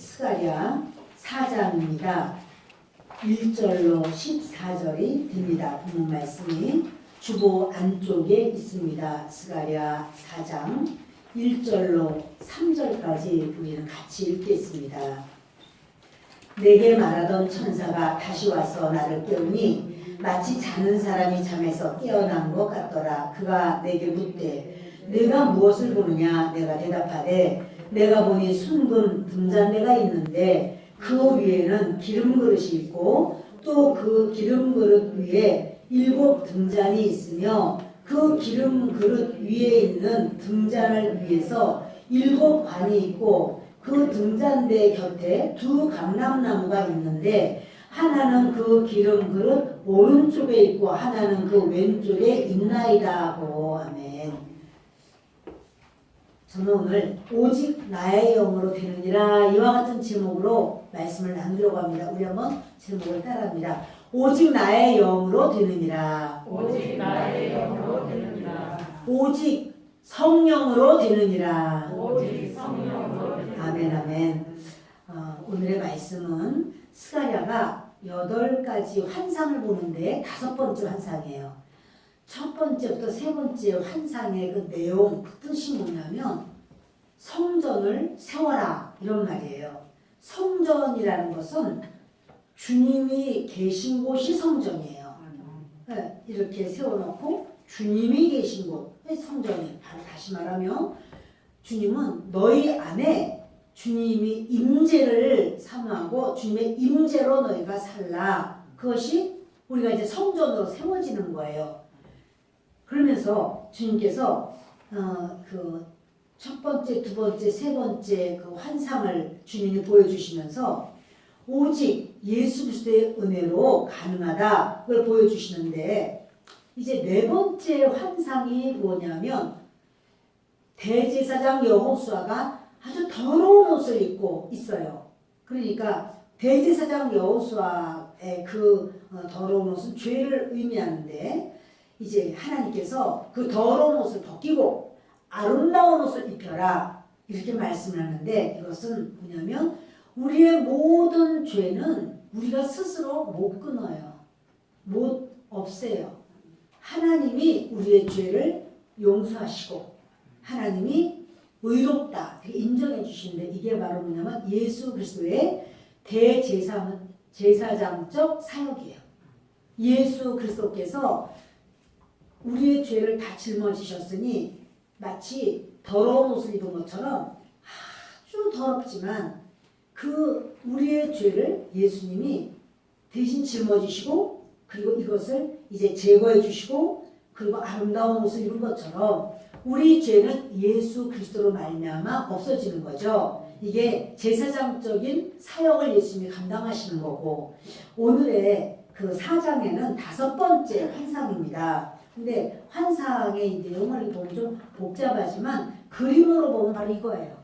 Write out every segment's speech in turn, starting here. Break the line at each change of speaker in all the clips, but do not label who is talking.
스가랴 4장입니다. 1절로 14절이 됩니다. 본문 말씀이 주보 안쪽에 있습니다. 스가랴 4장 1절로 3절까지 우리는 같이 읽겠습니다. 내게 말하던 천사가 다시 와서 나를 깨우니 마치 자는 사람이 잠에서 깨어난 것 같더라. 그가 내게 묻되 내가 무엇을 보느냐? 내가 대답하되 내가 보니 순금 등잔대가 있는데 그 위에는 기름그릇이 있고 또 그 기름그릇 위에 7 등잔이 있으며 그 기름그릇 위에 있는 등잔을 위해서 7 관이 있고 그 등잔대 곁에 2 감람나무가 있는데 하나는 그 기름그릇 오른쪽에 있고 하나는 그 왼쪽에 있나이다 하고. 아멘. 저는 오늘 오직 나의 영으로 되느니라 이와 같은 제목으로 말씀을 나누려고 합니다. 우리 한번 제목을 따라합니다. 오직 나의 영으로 되느니라.
오직 나의 영으로 되느니라.
오직 성령으로 되느니라.
오직 성령으로 되느니라.
아멘 아멘. 오늘의 말씀은 스가랴가 8가지 환상을 보는데 5번째 환상이에요. 첫 번째부터 세 번째 환상의 그 내용, 그 뜻이 뭐냐면 성전을 세워라 이런 말이에요. 성전이라는 것은 주님이 계신 곳이 성전이에요. 네, 이렇게 세워놓고 주님이 계신 곳이 성전이에요. 다시 말하면 주님은 너희 안에 주님이 임재를 사모하고 주님의 임재로 너희가 살라. 그것이 우리가 이제 성전으로 세워지는 거예요. 그러면서 주님께서 그 첫 번째, 두 번째, 세 번째 그 환상을 주님이 보여주시면서 오직 예수 그리스도의 은혜로 가능하다 그걸 보여주시는데 이제 네 번째 환상이 뭐냐면 대제사장 여호수아가 아주 더러운 옷을 입고 있어요. 그러니까 대제사장 여호수아의 그 더러운 옷은 죄를 의미하는데 이제 하나님께서 그 더러운 옷을 벗기고 아름다운 옷을 입혀라 이렇게 말씀을 하는데 이것은 뭐냐면 우리의 모든 죄는 우리가 스스로 못 끊어요. 못 없애요. 하나님이 우리의 죄를 용서하시고 하나님이 의롭다 인정해 주시는데 이게 바로 뭐냐면 예수 그리스도의 대제사장적 사역이에요. 예수 그리스도께서 우리의 죄를 다 짊어지셨으니 마치 더러운 옷을 입은 것처럼 아주 더럽지만 그 우리의 죄를 예수님이 대신 짊어지시고 그리고 이것을 이제 제거해 주시고 그리고 아름다운 옷을 입은 것처럼 우리 죄는 예수 그리스도로 말미암아 없어지는 거죠. 이게 제사장적인 사역을 예수님이 감당하시는 거고 오늘의 그 4장에는 5번째 환상입니다. 근데 환상의 내용을 보면 좀 복잡하지만 그림으로 보면 바로 이거예요.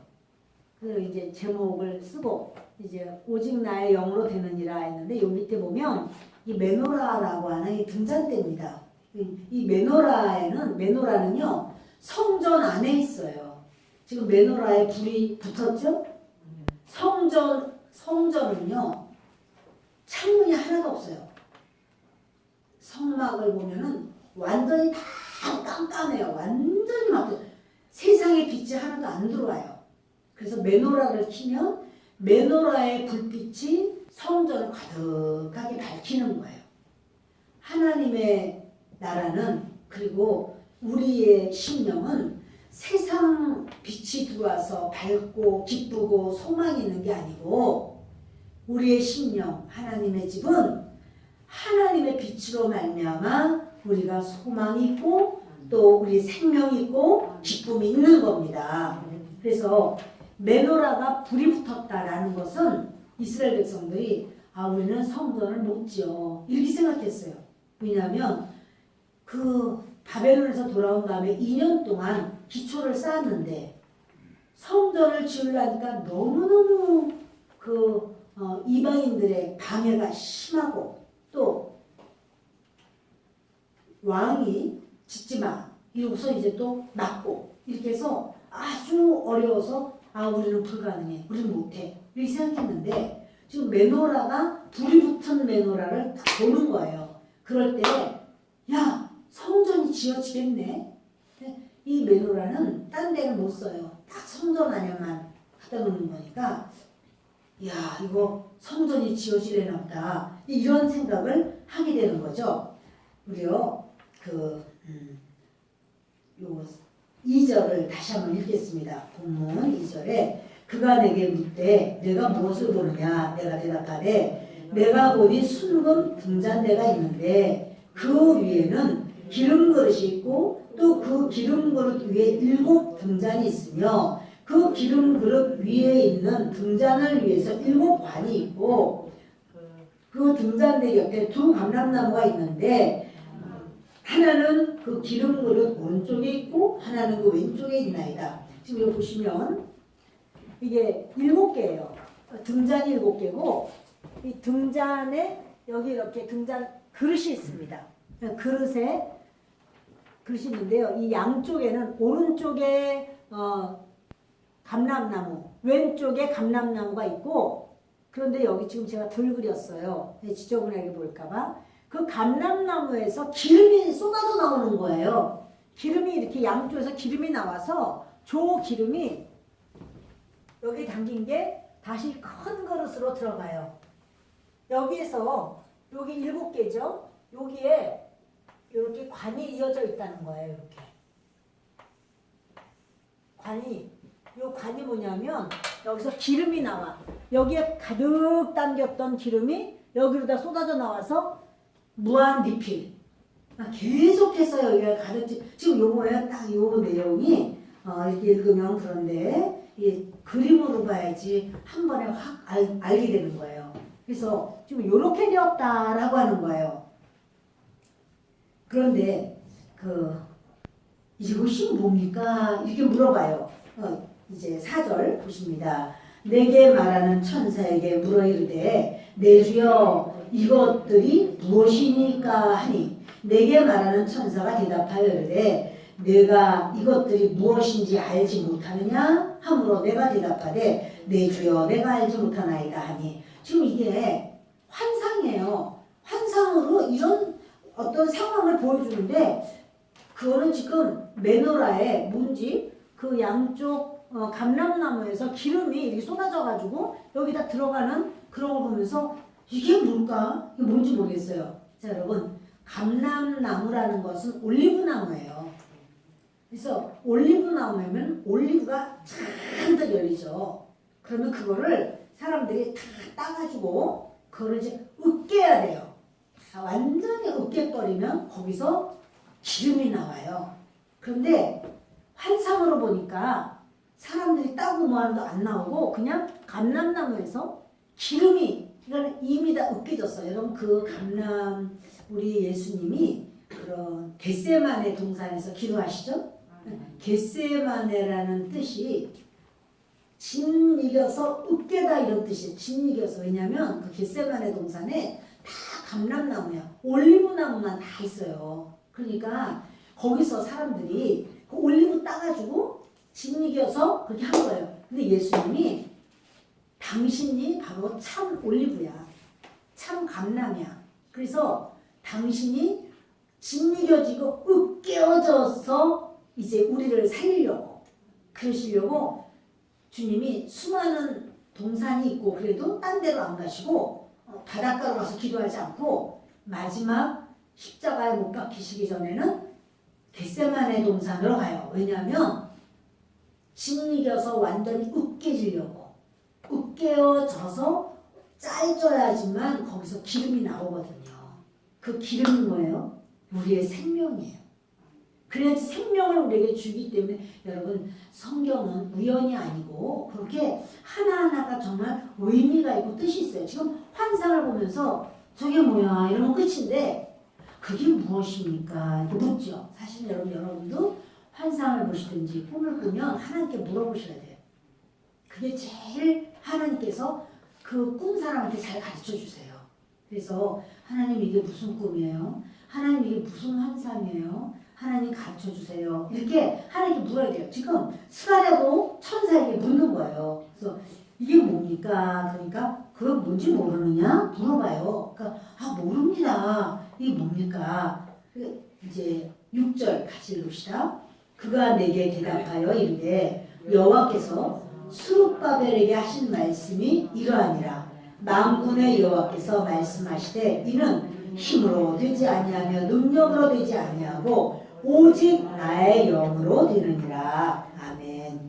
그 이제 제목을 쓰고 이제 오직 나의 영으로 되느니라 했는데 요 밑에 보면 이 메노라라고 하는 이 등잔대입니다. 이 메노라는요 성전 안에 있어요. 지금 메노라에 불이 붙었죠? 성전은요 창문이 하나도 없어요. 성막을 보면은 완전히 다 깜깜해요. 완전히 막 세상의 빛이 하나도 안 들어와요. 그래서 메노라를 켜면 메노라의 불빛이 성전을 가득하게 밝히는 거예요. 하나님의 나라는 그리고 우리의 심령은 세상 빛이 들어와서 밝고 기쁘고 소망이 있는 게 아니고 우리의 심령 하나님의 집은 하나님의 빛으로 말미암아 우리가 소망이 있고 또 우리 생명이 있고 기쁨이 있는 겁니다. 그래서 메노라가 불이 붙었다라는 것은 이스라엘 백성들이 우리는 성전을 못 지어 이렇게 생각했어요. 왜냐하면 그 바벨론에서 돌아온 다음에 2년 동안 기초를 쌓았는데 성전을 지으려니까 너무너무 그 이방인들의 방해가 심하고 또 왕이 짓지마 이러고서 이제 또 막고 이렇게 해서 아주 어려워서 우리는 불가능해 우리는 못해 이렇게 생각했는데 지금 메노라가 불이 붙은 메노라를 딱 보는 거예요. 그럴 때 야, 성전이 지어지겠네. 이 메노라는 딴 데는 못 써요. 딱 성전 안에만 갖다 놓는 거니까 야, 이거 성전이 지어지려나 보다. 이런 생각을 하게 되는 거죠. 우리요, 요 2절을 다시 한번 읽겠습니다. 본문 2절에 그가 내게 묻되 내가 무엇을 보느냐? 내가 대답하되 내가 보니 순금 등잔대가 있는데 그 위에는 기름 그릇이 있고 또 그 기름 그릇 위에 7 등잔이 있으며 그 기름 그릇 위에 있는 등잔을 위해서 7 관이 있고 그 등잔대 옆에 2 감람나무가 있는데 하나는 그 기름 그릇 오른쪽에 있고 하나는 그 왼쪽에 있나이다. 지금 여기 보시면 이게 7개예요. 등잔이 7개고 이 등잔에 여기 이렇게 등잔 그릇이 있습니다. 그릇이 있는데요. 이 양쪽에는 오른쪽에 감람나무, 왼쪽에 감람나무가 있고 그런데 여기 지금 제가 덜 그렸어요. 지저분하게 볼까봐. 그 감람나무에서 기름이 쏟아져 나오는 거예요. 기름이 이렇게 양쪽에서 기름이 나와서 저 기름이 여기 담긴 게 다시 큰 그릇으로 들어가요. 여기에서 여기 7개죠. 여기에 이렇게 관이 이어져 있다는 거예요. 이렇게 관이 뭐냐면 여기서 기름이 나와. 여기에 가득 담겼던 기름이 여기로다 쏟아져 나와서 무한 리필. 계속해서 여기가 가득 지금 요거예요. 딱 요거 내용이 이렇게 읽으면 그런데 이게 그림으로 봐야지 한 번에 확 알게 되는 거예요. 그래서 지금 요렇게 되었다라고 하는 거예요. 그런데 이것이 뭡니까? 이렇게 물어봐요. 이제 4절 보십니다. 내게 말하는 천사에게 물어 이르되 내 주여 이것들이 무엇이니까 하니 내게 말하는 천사가 대답하여 이르되 내가 이것들이 무엇인지 알지 못하느냐 하므로 내가 대답하되 내 주여 내가 알지 못하나이다 하니 지금 이게 환상이에요. 환상으로 이런 어떤 상황을 보여주는데 그거는 지금 메노라에 뭔지 그 양쪽 감람나무에서 기름이 이렇게 쏟아져가지고 여기다 들어가는 그런 걸 보면서 이게 뭘까? 이게 뭔지 모르겠어요. 자 여러분 감람나무라는 것은 올리브나무예요. 그래서 올리브나무면 올리브가 잔뜩 열리죠. 그러면 그거를 사람들이 다 따가지고 그거를 이제 으깨야 돼요. 완전히 으깨버리면 거기서 기름이 나와요. 그런데 환상으로 보니까 사람들이 따고 뭐하는도 안 나오고 그냥 감람나무에서 기름이 이거는 이미 다 으깨졌어요. 여러분 우리 예수님이 그런 겟세마네 동산에서 기도하시죠? 겟세마네라는 뜻이 진 이겨서 으깨다 이런 뜻이에요. 진 이겨서. 왜냐하면 그 겟세마네 동산에 다 감람나무야. 올리브나무만 다 있어요. 그러니까 거기서 사람들이 그 올리브 따가지고 진 이겨서 그렇게 한 거예요. 근데 예수님이 당신이 바로 참 올리브야. 참 감람이야. 그래서 당신이 진 이겨지고 으깨어져서 이제 우리를 살리려고 그러시려고 주님이 수많은 동산이 있고 그래도 딴 데로 안 가시고 바닷가로 가서 기도하지 않고 마지막 십자가에 못 박히시기 전에는 겟세마네 동산으로 가요. 왜냐하면 진 이겨서 완전히 으깨어져서 짜져야지만 거기서 기름이 나오거든요. 그 기름이 뭐예요? 우리의 생명이에요. 그래야지 생명을 우리에게 주기 때문에 여러분 성경은 우연이 아니고 그렇게 하나하나가 정말 의미가 있고 뜻이 있어요. 지금 환상을 보면서 저게 뭐야 이러면 끝인데 그게 무엇입니까? 이렇게 묻죠. 사실 여러분도 환상을 보시든지 꿈을 꾸면 하나님께 물어보셔야 돼요. 그게 제일 하나님께서 그 꾼 사람한테 잘 가르쳐 주세요. 그래서 하나님 이게 무슨 꿈이에요? 하나님 이게 무슨 환상이에요? 하나님 가르쳐 주세요. 이렇게 하나님께 물어야 돼요. 지금 스가랴도 천사에게 묻는 거예요. 그래서 이게 뭡니까? 그러니까 그거 뭔지 모르느냐? 물어봐요. 그러니까 모릅니다. 이게 뭡니까? 이제 6절 같이 읽읍시다. 그가 내게 대답하여 이르되 여호와께서 스룹바벨에게 하신 말씀이 이러하니라. 만군의 여호와께서 말씀하시되 이는 힘으로 되지 아니하며 능력으로 되지 아니하고 오직 나의 영으로 되느니라. 아멘.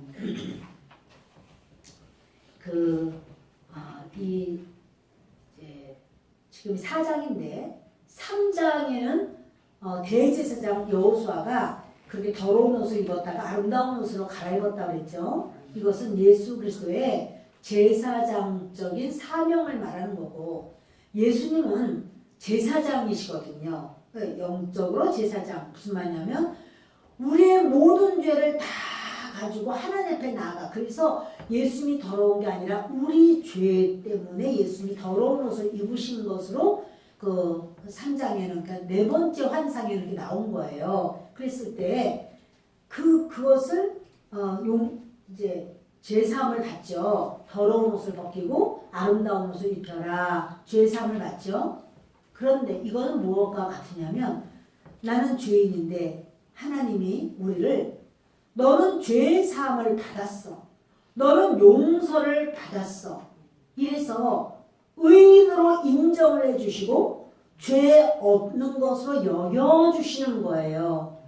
지금 4장인데 3장에는 대제사장 여호수아가 그렇게 더러운 옷을 입었다가 아름다운 옷으로 갈아입었다고 그랬죠. 이것은 예수 그리스도의 제사장적인 사명을 말하는 거고, 예수님은 제사장이시거든요. 영적으로 제사장. 무슨 말이냐면 우리의 모든 죄를 다 가지고 하나님 앞에 나아가. 그래서 예수님이 더러운 게 아니라 우리 죄 때문에 예수님이 더러운 옷을 입으신 것으로 그 3장에는, 그러니까 네 번째 환상에 이렇게 나온 거예요. 그랬을 때 그것을 이제 죄사함을 받죠. 더러운 옷을 벗기고 아름다운 옷을 입혀라. 죄사함을 받죠. 그런데 이거는 무엇과 같으냐면, 나는 죄인인데 하나님이 우리를, 너는 죄사함을 받았어. 너는 용서를 받았어. 이래서 의인으로 인정을 해주시고 죄 없는 것으로 여겨주시는 거예요.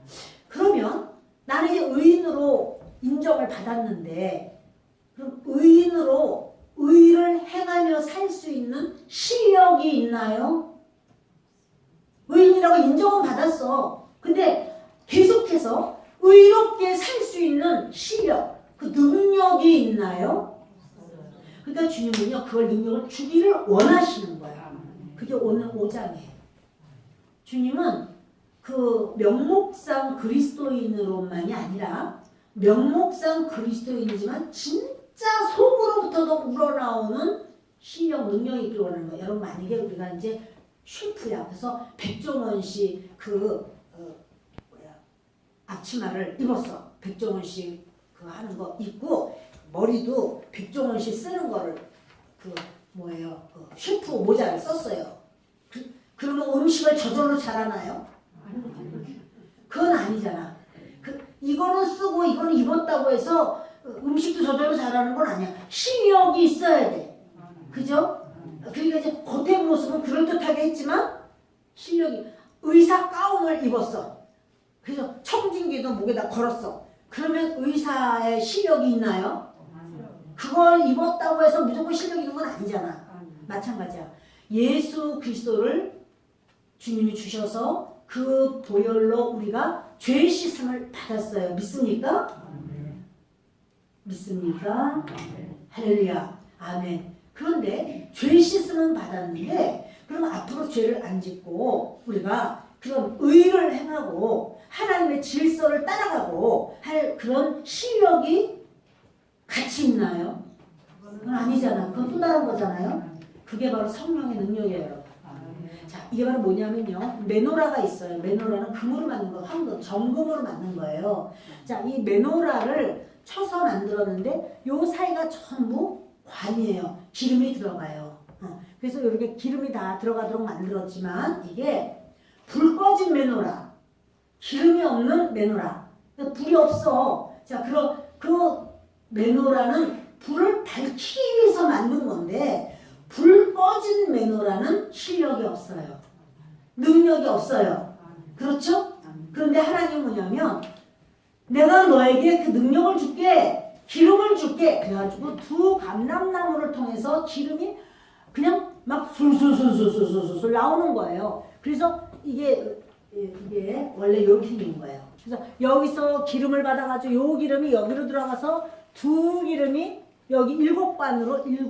그러면 나는 의인으로 인정을 받았는데, 그럼 의인으로 의를 행하며 살 수 있는 실력이 있나요? 의인이라고 인정은 받았어. 근데 계속해서 의롭게 살 수 있는 실력, 그 능력이 있나요? 그러니까 주님은요, 그걸 능력을 주기를 원하시는 거예요. 그게 오늘 5장이에요. 주님은 그 명목상 그리스도인으로만이 아니라 명목상 그리스도인이지만 진짜 속으로부터도 우러나오는 실력, 능력이 있기를 원하는 거예요. 여러분, 만약에 우리가 이제 셰프야. 그래서 백종원 씨 앞치마를 입었어. 백종원 씨 하는 거 입고, 머리도 백종원 씨 쓰는 거를 셰프 모자를 썼어요. 그러면 음식을 저절로 잘하나요? 그건 아니잖아. 이거는 쓰고 이거는 입었다고 해서 음식도 저절로 잘하는 건 아니야. 실력이 있어야 돼. 그죠? 그러니까 이제 겉의 모습은 그럴듯하게 했지만 실력이, 의사 가운을 입었어. 그래서 청진기도 목에다 걸었어. 그러면 의사의 실력이 있나요? 그걸 입었다고 해서 무조건 실력이 있는 건 아니잖아. 마찬가지야. 예수 그리스도를 주님이 주셔서 그 보혈로 우리가 죄 씻음을 받았어요. 믿습니까? 믿습니까? 할렐루야. 아멘. 그런데 죄 씻음은 받았는데, 그럼 앞으로 죄를 안 짓고 우리가 그런 의를 행하고 하나님의 질서를 따라가고 할 그런 실력이 같이 있나요? 그건 아니잖아. 그건 또 다른 거잖아요. 그게 바로 성령의 능력이에요, 여러분. 자, 이게 바로 뭐냐면요, 메노라가 있어요. 메노라는 금으로 만든 거, 황금, 정금으로 만든 거예요. 자, 이 메노라를 쳐서 만들었는데 요 사이가 전부 관이에요. 기름이 들어가요. 그래서 이렇게 기름이 다 들어가도록 만들었지만, 이게 불 꺼진 메노라, 기름이 없는 메노라, 불이 없어. 자, 그 메노라는 불을 밝히기 위해서 만든 건데, 불 꺼진 메노라는 실력이 없어요. 능력이 없어요. 그렇죠? 그런데 하나님은 뭐냐면, 내가 너에게 그 능력을 줄게, 기름을 줄게. 그래가지고 두 감람나무를 통해서 기름이 그냥 막 술술술술술술 나오는 거예요. 그래서 이게 원래 이렇게 생긴 거예요. 그래서 여기서 기름을 받아가지고 요 기름이 여기로 들어가서 두 기름이 여기 7관으로 7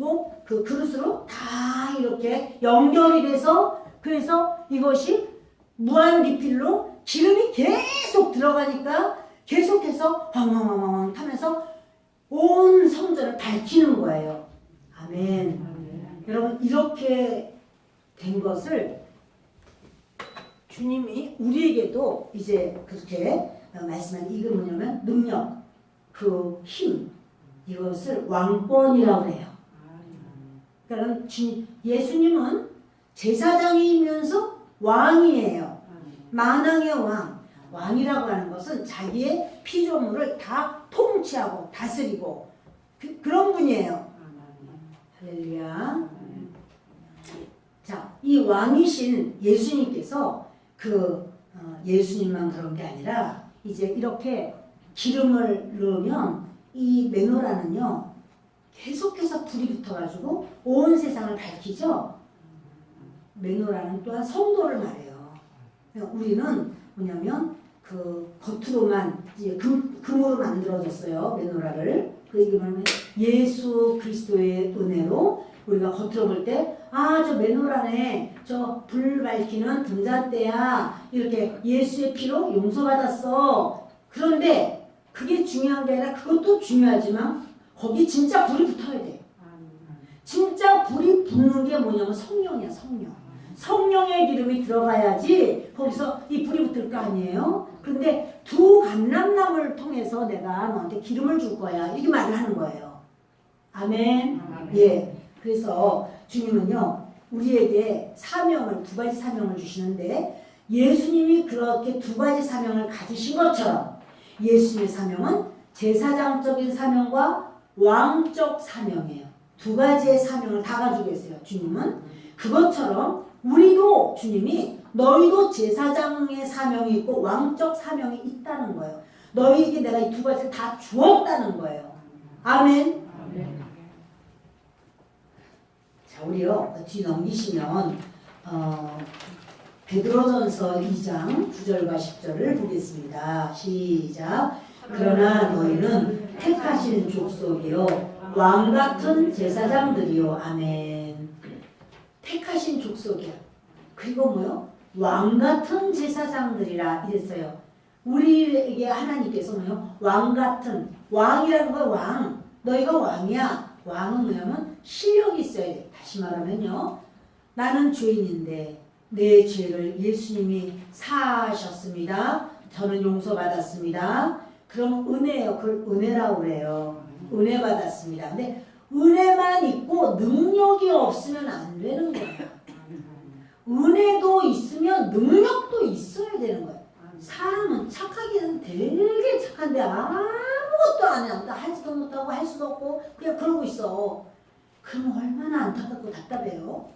그릇으로 다 이렇게 연결이 돼서, 그래서 이것이 무한 리필로 기름이 계속 들어가니까 계속해서 황황황황 타면서 온 성전을 밝히는 거예요. 아멘. 여러분, 이렇게 된 것을 주님이 우리에게도 이제 그렇게 말씀하는, 이게 뭐냐면 능력, 그 힘, 이것을 왕권이라고 해요. 그러니까 예수님은 제사장이면서 왕이에요. 만왕의 왕. 왕이라고 하는 것은 자기의 피조물을 다 통치하고 다스리고 그런 분이에요. 할렐루야. 자, 이 왕이신 예수님께서 예수님만 그런 게 아니라 이제 이렇게 기름을 넣으면 이 메노라는요 계속해서 불이 붙어가지고 온 세상을 밝히죠. 메노라는 또한 성도를 말해요. 우리는 뭐냐면 겉으로만 이제 금으로 만들어졌어요. 메노라를. 그 얘기는 예수 그리스도의 은혜로 우리가 겉으로 볼 때 저 메노라네, 저 불 밝히는 등잔대야, 이렇게 예수의 피로 용서받았어. 그런데 그게 중요한 게 아니라 그것도 중요하지만 거기 진짜 불이 붙어야 돼. 진짜 불이 붙는 게 뭐냐면 성령이야. 성령의 기름이 들어가야지 거기서 이 불이 붙을 거 아니에요. 그런데 두 감람나무를 통해서 내가 너한테 기름을 줄 거야, 이렇게 말을 하는 거예요. 아멘. 예. 그래서 주님은요 우리에게 두 가지 사명을 주시는데, 예수님이 그렇게 두 가지 사명을 가지신 것처럼 예수님의 사명은 제사장적인 사명과 왕적 사명이에요. 두 가지의 사명을 다 가지고 계세요. 주님은 그것처럼 우리도 주님이 너희도 제사장의 사명이 있고 왕적 사명이 있다는 거예요. 너희에게 내가 이 두 가지를 다 주었다는 거예요. 아멘. 자, 우리요 뒤 넘기시면 베드로전서 2장 9절과 10절을 보겠습니다. 시작. 그러나 너희는 택하신 족속이요 왕같은 제사장들이요. 아멘. 택하신 족속이야. 그리고 뭐요? 왕같은 제사장들이라 이랬어요. 우리에게 하나님께서 뭐요? 왕같은, 왕이라는 건 왕. 너희가 왕이야. 왕은 뭐냐면 실력이 있어야 돼. 다시 말하면요, 나는 죄인인데 내 죄를 예수님이 사하셨습니다. 저는 용서받았습니다. 그럼 은혜예요. 그걸 은혜라고 그래요. 은혜 받았습니다. 근데 은혜만 있고 능력이 없으면 안 되는 거야. 은혜도 있으면 능력도 있어야 되는 거야. 사람은 착하기는 되게 착한데 아무것도 안 해. 하지도 못하고 할 수도 없고 그냥 그러고 있어. 그럼 얼마나 안타깝고 답답해요.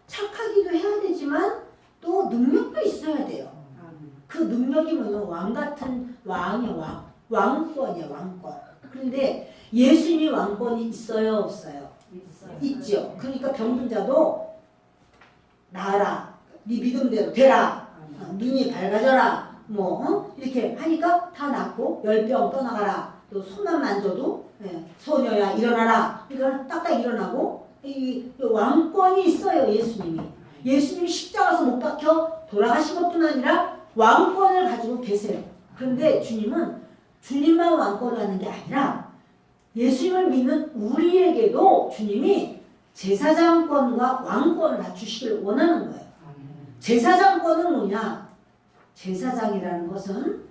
착하기도 해야 되지만 또 능력도 있어야 돼요. 그 능력이 뭐냐면 왕같은 왕이야. 왕권이야. 왕권. 그런데 예수님이 왕권이 있어요? 없어요? 있죠. 그러니까 병든 자도 나아라, 네 믿음대로 되라, 눈이 밝아져라, 이렇게 하니까 다 낫고, 열병 떠나가라, 또 손만 만져도 소녀야 일어나라, 그러니까 딱딱 일어나고. 이 왕권이 있어요. 예수님이 십자가에서 못 박혀 돌아가신 것뿐 아니라 왕권을 가지고 계세요. 그런데 주님은 주님만 왕권을 하는 게 아니라 예수님을 믿는 우리에게도 주님이 제사장권과 왕권을 갖추시길 원하는 거예요. 제사장권은 뭐냐? 제사장이라는 것은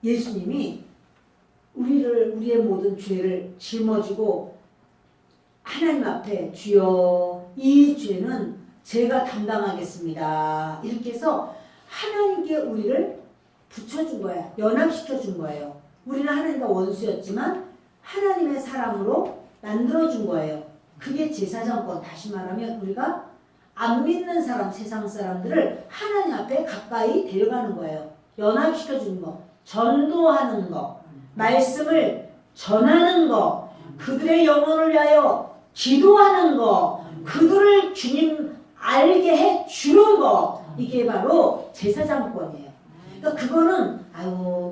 예수님이 우리의 모든 죄를 짊어지고 하나님 앞에 주여 이 죄는 제가 담당하겠습니다, 이렇게 해서 하나님께 우리를 붙여준 거야. 연합시켜준 거예요. 우리는 하나님과 원수였지만 하나님의 사람으로 만들어준 거예요. 그게 제사장권. 다시 말하면 우리가 안 믿는 사람, 세상 사람들을 하나님 앞에 가까이 데려가는 거예요. 연합시켜주는 거, 전도하는 거, 말씀을 전하는 거, 그들의 영혼을 위하여 기도하는 거, 그들을 주님 알게 해 주는 거, 이게 바로 제사장권이에요. 그러니까 그거는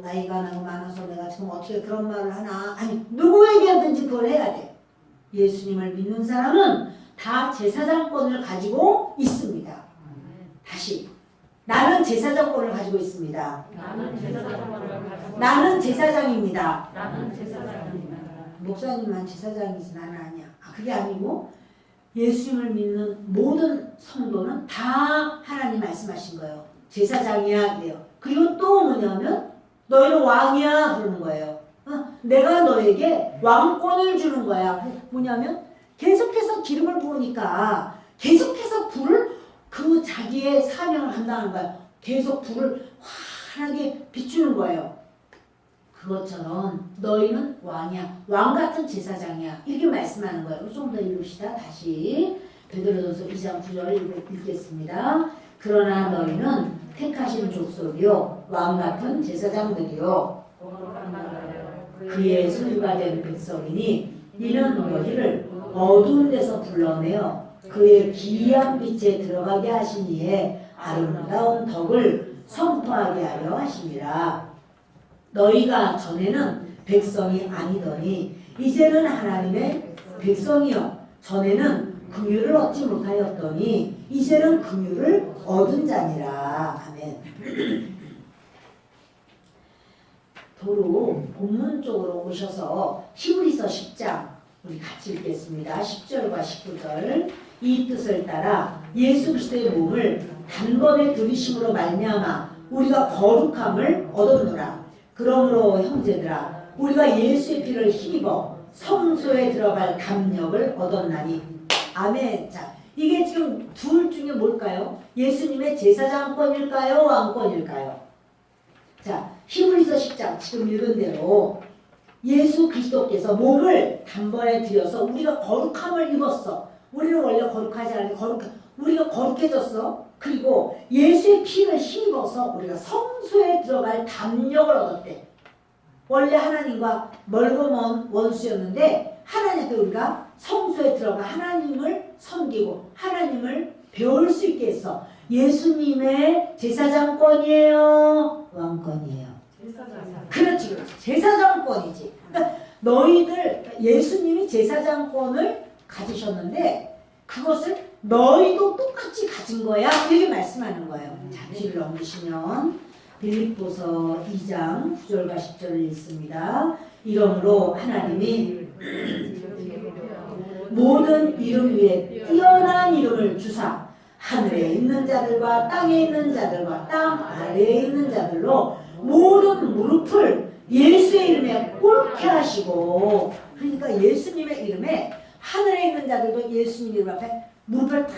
나이가 너무 많아서 내가 지금 어떻게 그런 말을 하나, 아니 누구에게든지 그걸 해야 돼. 예수님을 믿는 사람은 다 제사장권을 가지고 있습니다. 다시 나는 제사장권을 가지고 있습니다. 나는 제사장입니다. 목사님만 제사장이지 나는 아니야. 그게 아니고 예수님을 믿는 모든 성도는 다 하나님 말씀하신 거예요. 제사장이야 그래요. 그리고 또 뭐냐면 너희는 왕이야 그러는 거예요. 내가 너에게 왕권을 주는 거야. 뭐냐면 계속해서 기름을 부으니까 계속해서 불을 그 자기의 사명을 감당하는 거예요. 계속 불을 환하게 비추는 거예요. 그것처럼 너희는 왕이야. 왕 같은 제사장이야. 이렇게 말씀하는 거예요. 좀 더 읽읍시다. 다시 베드로전서 2장 9절을 읽겠습니다. 그러나 너희는 택하신 족속이요 왕 같은 제사장들이요 그의 소유가 된 백성이니 이는 너희를 어두운 데서 불러내어 그의 기이한 빛에 들어가게 하시니에 아름다운 덕을 선포하게 하려 하심이라. 너희가 전에는 백성이 아니더니 이제는 하나님의 백성이요 전에는 긍휼을 얻지 못하였더니 이제는 긍휼을 얻은 자니라. 아멘. 도로 본문 쪽으로 오셔서 히브리서 10장 우리 같이 읽겠습니다. 10절과 19절. 이 뜻을 따라 예수 그리스도의 몸을 단번에 들이심으로 말미암아 우리가 거룩함을 얻었노라. 그러므로 형제들아 우리가 예수의 피를 힘입어 성소에 들어갈 담력을 얻었나니. 아멘. 자, 이게 지금 둘 중에 뭘까요? 예수님의 제사장권일까요? 왕권일까요? 자, 히브리서 10장 지금 읽은 대로 예수 그리스도께서 몸을 단번에 들여서 우리가 거룩함을 입었어. 우리는 원래 거룩하지 않은데 우리가 거룩해졌어. 그리고 예수의 피를 힘입어서 우리가 성소에 들어갈 담력을 얻었대. 원래 하나님과 멀고 먼 원수였는데 하나님께 우리가 성소에 들어가 하나님을 섬기고 하나님을 배울 수 있게 했어. 예수님의 제사장권이에요? 왕권이에요? 그렇지. 제사장권이지. 그러니까 너희들 예수님이 제사장권을 가지셨는데 그것을 너희도 똑같이 가진 거야. 이렇게 말씀하는 거예요. 자, 뒤를 넘기시면 빌립보서 2장 9절과 10절을 읽습니다. 이러므로 하나님이 모든 이름 위에 뛰어난 이름을 주사 하늘에 있는 자들과 땅에 있는 자들과 땅 아래에 있는 자들로 모든 무릎을 예수의 이름에 꿇게 하시고. 그러니까 예수님의 이름에 하늘에 있는 자들도 예수님 이름 앞에 무릎을 다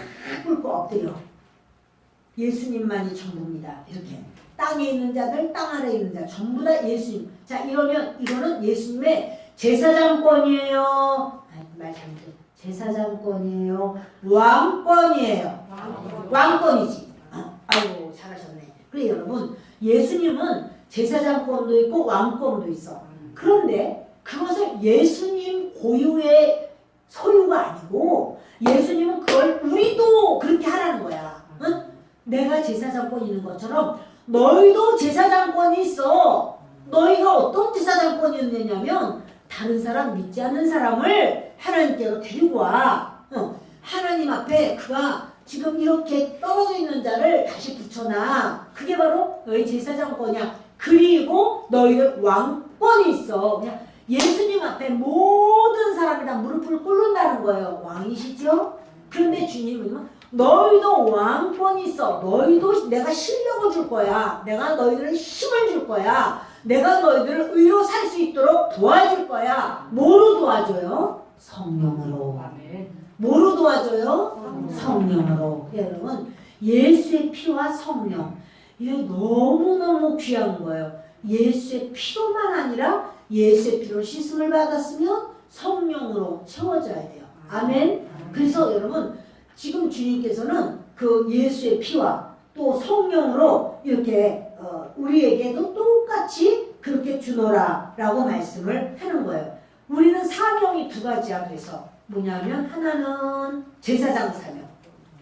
꿇고 엎드려. 예수님만이 전부입니다. 이렇게 땅에 있는 자들, 땅 아래에 있는 자 전부 다 예수님. 자, 이러면 이거는 예수님의 제사장권이에요. 말 잘못해. 제사장권이에요. 왕권이에요. 왕권이지. 아이고 잘하셨네. 그래 여러분, 예수님은 제사장권도 있고 왕권도 있어. 그런데 그것을 예수님 고유의 소유가 아니고 예수님은 그걸 우리도 그렇게 하라는 거야. 응? 내가 제사장권이 있는 것처럼 너희도 제사장권이 있어. 너희가 어떤 제사장권이 있느냐면 다른 사람, 믿지 않는 사람을 하나님께로 데리고 와. 하나님 앞에 그가 지금 이렇게 떨어져 있는 자를 다시 붙여놔. 그게 바로 너희 제사장권이야. 그리고 너희들 왕권이 있어. 그냥 예수님 앞에 모든 사람이 다 무릎을 꿇는다는 거예요. 왕이시죠? 그런데 주님은 너희도 왕권이 있어. 너희도 내가 실력을 줄 거야. 내가 너희들을 힘을 줄 거야. 내가 너희들을 의로 살 수 있도록 도와줄 거야. 뭐로 도와줘요? 성령으로. 뭐로 도와줘요? 성령으로. 여러분, 예수의 피와 성령, 이게 너무너무 귀한 거예요. 예수의 피로만 아니라 예수의 피로 씻음을 받았으면 성령으로 채워져야 돼요. 아멘. 그래서 여러분, 지금 주님께서는 그 예수의 피와 또 성령으로 이렇게 우리에게도 똑같이 그렇게 주노라 라고 말씀을 하는 거예요. 우리는 사명이 두 가지야. 그래서 뭐냐면 하나는 제사장 사명,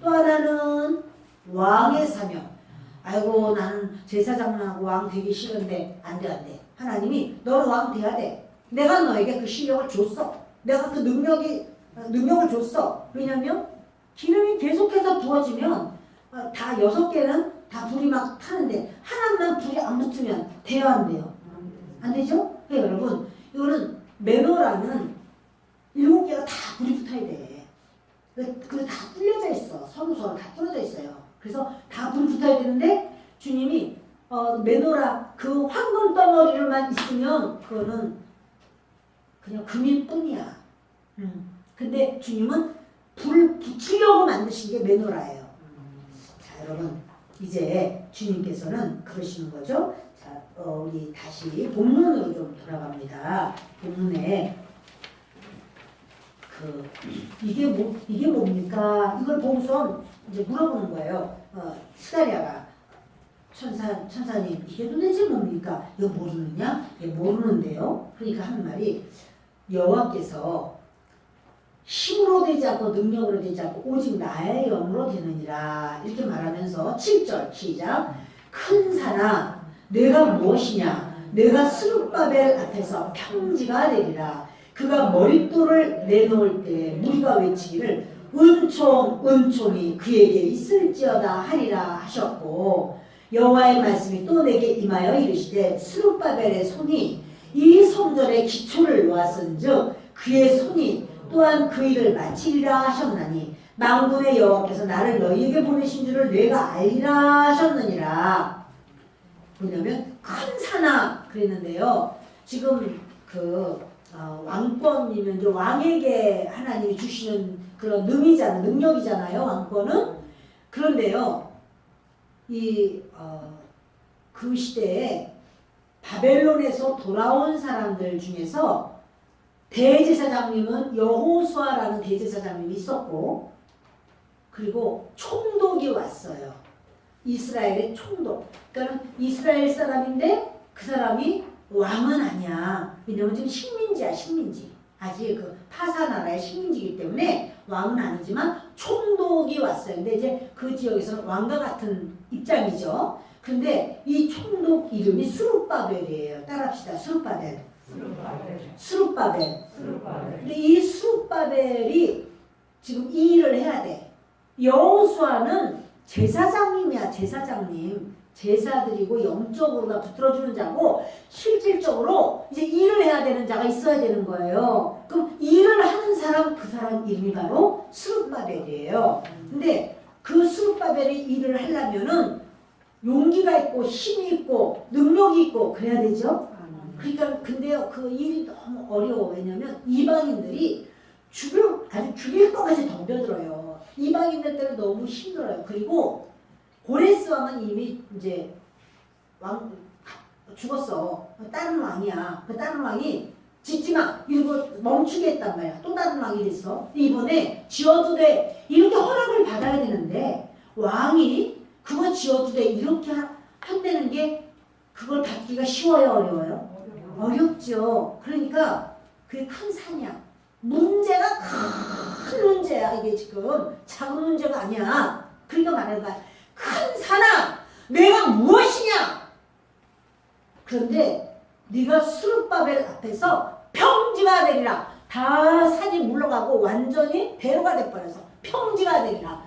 또 하나는 왕의 사명. 아이고 나는 제사장하고 왕 되기 싫은데 안 돼. 하나님이 너는 왕 돼야 돼. 내가 너에게 그 실력을 줬어. 내가 그 능력을 줬어. 왜냐면 기름이 계속해서 부어지면 다 6개는 다 불이 막 타는데 하나만 불이 안 붙으면 돼요, 안 돼요? 안 되죠? 그러니까 여러분, 이거는 메노라는 7개가 다 불이 붙어야 돼. 그게 다 뚫려져 있어. 서로 다 뚫어져 있어요. 그래서 다 불이 붙어야 되는데 주님이 메노라 그 황금 덩어리로만 있으면 그거는 그냥 금일 뿐이야. 근데 주님은 불 붙이려고 만드신 게 메노라예요. 자, 여러분 이제 주님께서는 그러시는 거죠. 자, 우리 다시 본문으로 좀 돌아갑니다. 본문에 이게 뭡니까? 이걸 보고서 이제 물어보는 거예요. 스가랴가 천사님 이게 도대체 뭡니까? 이거 모르느냐? 예, 모르는데요. 그러니까 하는 말이 여호와께서 힘으로 되지 않고 능력으로 되지 않고 오직 나의 영으로 되느니라 이렇게 말하면서 7절 시작. 큰 산아 내가 무엇이냐? 내가 스룹바벨 앞에서 평지가 되리라. 그가 머릿돌을 내놓을 때 무리가 외치기를 은총이 그에게 있을지어다 하리라 하셨고 여호와의 말씀이 또 내게 임하여 이르시되 스룹바벨의 손이 이 성전의 기초를 놓았은즉 그의 손이 또한 그 일을 마치리라 하셨나니 만군의 여호와께서 나를 너희에게 보내신 줄을 내가 알리라 하셨느니라. 뭐냐면 큰 산하 그랬는데요. 지금 왕권이면 이제 왕에게 하나님이 주시는 그런 능력이잖아요. 왕권은. 그런데요. 그 시대에 바벨론에서 돌아온 사람들 중에서 대제사장님은 여호수아라는 대제사장님이 있었고 그리고 총독이 왔어요. 이스라엘의 총독. 그러니까 이스라엘 사람인데 그 사람이 왕은 아니야. 왜냐면 지금 식민지야, 식민지. 아직 그 파사 나라의 식민지이기 때문에 왕은 아니지만 총독이 왔어요. 근데 이제 그 지역에서는 왕과 같은 입장이죠. 근데 이 총독 이름이 스룹바벨이에요. 따라합시다. 스룹바벨. 근데 이 스룹바벨이 지금 이 일을 해야 돼. 여호수아는 제사장님이야, 제사장님. 제사 드리고 영적으로 붙들어주는 자고 실질적으로 이제 일을 해야 되는 자가 있어야 되는 거예요. 그럼 일을 하는 사람, 그 사람 이름이 바로 스룹바벨이에요. 근데 그 스룹바벨이 일을 하려면은 용기가 있고 힘이 있고 능력이 있고 그래야 되죠. 그러니까 근데요 그 일이 너무 어려워. 왜냐면 이방인들이 아주 죽일 것까지 덤벼들어요. 이방인들 때문에 너무 힘들어요. 그리고 고레스 왕은 이미 이제 죽었어. 다른 왕이야. 그 다른 왕이 짓지마 이러고 멈추게 했단 말이야. 또 다른 왕이 됐어. 이번에 지어도 돼 이렇게 허락을 받아야 되는데 왕이 그거 지어도 돼 이렇게 한다는 게 그걸 받기가 쉬워요, 어려워요? 어렵죠. 그러니까 그게 큰 산이야. 문제가 큰 문제야. 이게 지금 작은 문제가 아니야. 그러니까 말하는 거야. 큰 산아, 내가 무엇이냐? 그런데 네가 스룹바벨 앞에서 평지가 되리라. 다 산이 물러가고 완전히 배로가 돼버려서 평지가 되리라.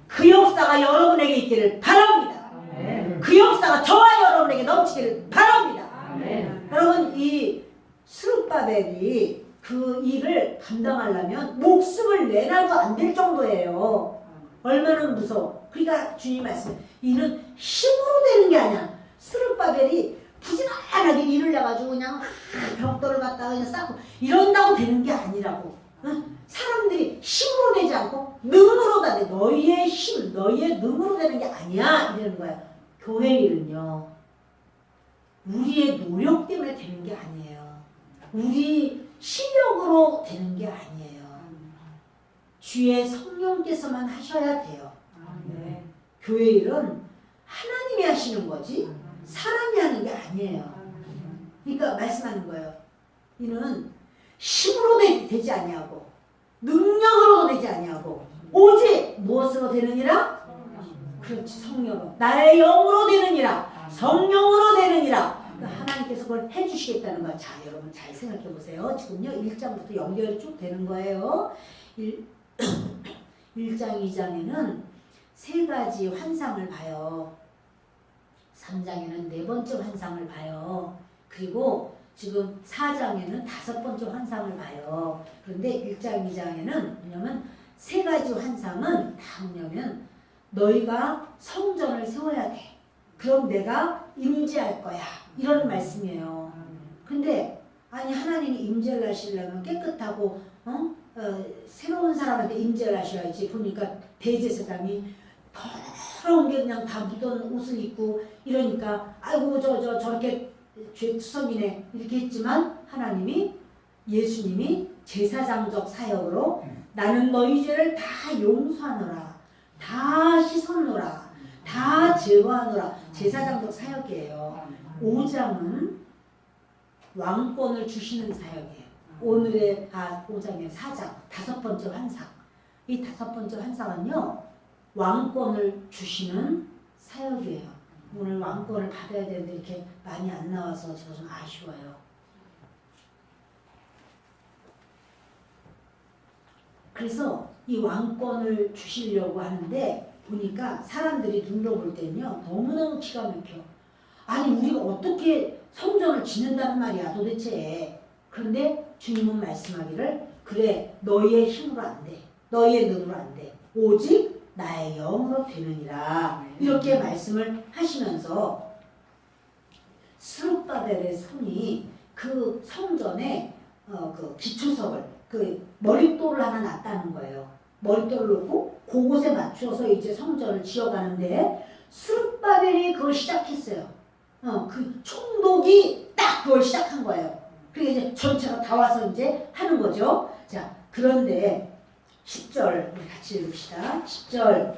그 역사가 여러분에게 있기를 바랍니다. 그 역사가 저와 여러분에게 넘치기를 바랍니다. 여러분 이 스룹바벨이 그 일을 감당하려면 목숨을 내놔도 안 될 정도예요. 얼마나 무서워. 그러니까 주님 말씀 이는 힘으로 되는 게 아니야. 스룹바벨이 부지런하게 일을 내가지고 그냥 벽돌을 갖다가 그냥 쌓고 이런다고 되는 게 아니라고. 사람들이 힘으로 되지 않고 능으로 다 돼. 너희의 힘, 너희의 능으로 되는 게 아니야. 이러는 거야. 교회 일은요. 우리의 노력 때문에 되는 게 아니에요. 우리 실력으로 되는 게 아니에요. 주의 성령께서만 하셔야 돼요. 교회 일은 하나님이 하시는 거지 사람이 하는 게 아니에요. 그러니까 말씀하는 거예요. 이는 힘으로 되지 아니하고 능력으로 되지 아니하고 오직 무엇으로 되느니라? 그렇지, 성령으로. 나의 영으로 되느니라. 성령으로 되느니라. 그러니까 하나님께서 그걸 해주시겠다는 거야. 자, 여러분 잘 생각해 보세요. 지금요 1장부터 연결이 쭉 되는 거예요. 1장 2장에는 세 가지 환상을 봐요. 3장에는 네 번째 환상을 봐요. 그리고 지금 4장에는 다섯 번째 환상을 봐요. 그런데 1장 2장에는 뭐냐면 세 가지 환상은 다 뭐냐면 너희가 성전을 세워야 돼. 그럼 내가 임재할 거야. 이런 말씀이에요. 근데 아니 하나님이 임재를 하시려면 깨끗하고 새로운 사람한테 임재를 하셔야지. 보니까 대제사장이 더러운 게 그냥 다 묻은 옷을 입고 이러니까 아이고 저렇게 죄투성이네 이렇게 했지만 하나님이 예수님이 제사장적 사역으로 나는 너희 죄를 다 용서하노라, 다 씻었노라, 다 제거하노라. 제사장적 사역이에요. 5장은 왕권을 주시는 사역이에요. 오늘의 5장의 4장, 5번째 환상. 이 5번째 환상은요, 왕권을 주시는 사역이에요. 오늘 왕권을 받아야 되는데 이렇게 많이 안 나와서 제가 좀 아쉬워요. 그래서 이 왕권을 주시려고 하는데 보니까 사람들이 눈으로 볼 때는요, 너무너무 기가 막혀. 아니 우리가 어떻게 성전을 짓는다는 말이야 도대체. 그런데 주님은 말씀하기를 그래 너희의 힘으로 안 돼, 너희의 눈으로 안 돼, 오직 나의 영으로 되느니라. 이렇게 말씀을 하시면서 스룹바벨의 손이 그 성전에 그 기초석을 그 머릿돌을 하나 놨다는 거예요. 머릿돌을 놓고 그곳에 맞춰서 이제 성전을 지어가는데 스룹바벨이 그걸 시작했어요. 그 총독이 딱 그걸 시작한 거예요. 그게 이제 전체가 다 와서 이제 하는 거죠. 자, 그런데 10절 우리 같이 읽읍시다. 10절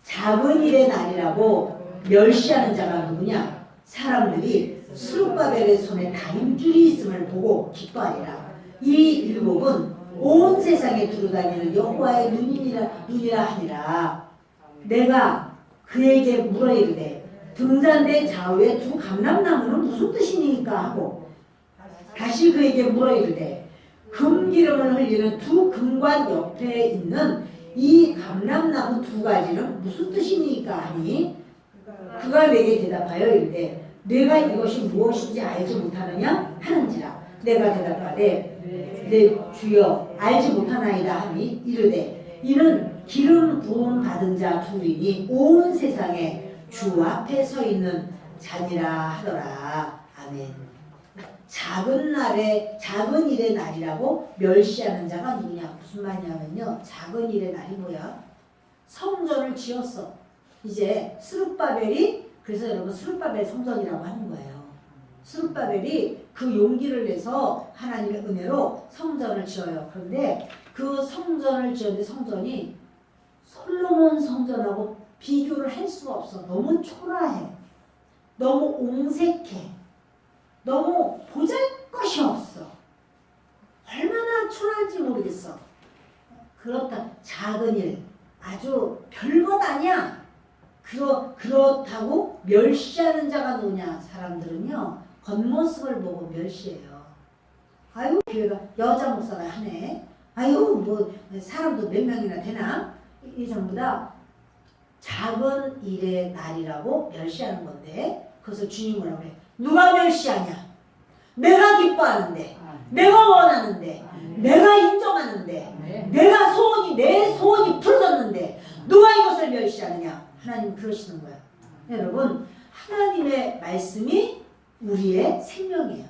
작은 일의 날이라고 멸시하는 자가 누구냐? 사람들이 스룹바벨의 손에 다림줄이 있음을 보고 기뻐하리라. 이 율법은 온 세상에 두루다니는 여호와의 눈이라 하니라. 내가 그에게 물어 이르되 등잔대 좌우에 두 감람나무는 무슨 뜻이니까 하고 다시 그에게 물어 이르되 금기름을 흘리는 두 금관 옆에 있는 이 감람나무 두 가지는 무슨 뜻이니까 하니 그가 내게 대답하여 이르되 내가 이것이 무엇인지 알지 못하느냐 하는지라. 내가 대답하되 내 주여 알지 못하나이다 하니 이르되 이는 기름 부음 받은 자 둘이니 온 세상에 주 앞에 서 있는 자니라 하더라. 아멘. 작은 일의 날이라고 멸시하는 자가 누구냐? 무슨 말이냐면요, 작은 일의 날이 뭐야? 성전을 지었어. 이제 스룹바벨이, 그래서 여러분 스룹바벨 성전이라고 하는 거예요. 스룹바벨이 그 용기를 내서 하나님의 은혜로 성전을 지어요. 그런데 그 성전을 지었는데 성전이 솔로몬 성전하고 비교를 할 수가 없어. 너무 초라해. 너무 옹색해. 너무 보잘것이 없어. 얼마나 초라한지 모르겠어. 그렇다. 작은 일, 아주 별것 아니야. 그렇다고 멸시하는 자가 누구냐? 사람들은요, 겉모습을 보고 멸시해요. 아유, 교회가 여자 목사가 하네. 아유, 뭐 사람도 몇 명이나 되나? 이 전부 다 작은 일의 날이라고 멸시하는 건데, 그것을 주님이 뭐라고 그래? 누가 멸시하냐? 내가 기뻐하는데, 내가 원하는데, 내가 인정하는데, 내 소원이 풀어졌는데 누가 이것을 멸시하느냐? 하나님 그러시는 거예요. 여러분, 하나님의 말씀이 우리의 생명이에요.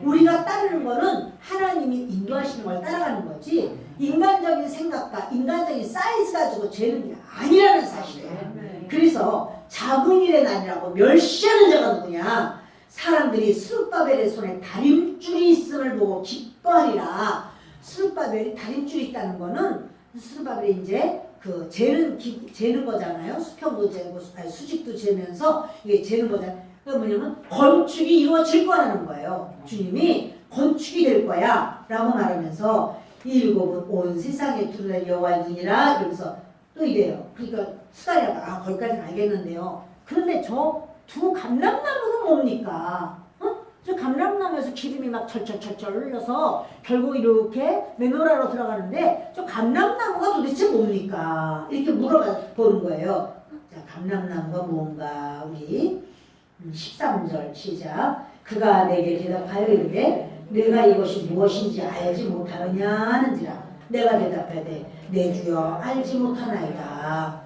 우리가 따르는 거는 하나님이 인도하시는 걸 따라가는 거지, 인간적인 생각과 인간적인 사이즈 가지고 죄는 게 아니라는 사실이에요. 그래서 작은 일의 날이라고 멸시하는 자가 누구냐? 사람들이 스룹바벨의 손에 다림줄이 있음을 보고 기뻐하리라. 스룹바벨이 다림줄이 있다는 거는 스룹바벨이 이제 그 재는 거잖아요. 수평도 재고 수직도 재면서 이게 재는 거잖아요. 그게 뭐냐면 건축이 이루어질 거라는 거예요. 주님이 건축이 될 거야 라고 말하면서 이 율법은 온 세상에 두루다니는 여호와의 눈이라. 이러면서 또 이래요. 그러니까 스가랴가 거기까지는 알겠는데요. 그런데 저 두 감람나무는 뭡니까? 저 감람나무에서 기름이 막 철철철철 흘려서 결국 이렇게 메노라로 들어가는데 저 감람나무가 도대체 뭡니까? 이렇게 물어보는 거예요. 자, 감람나무가 뭔가 우리 13절 시작. 그가 내게 대답하여 이르되 내가 이것이 무엇인지 알지 못하느냐 하는지라. 내가 대답하되 내 주여 알지 못하나이다.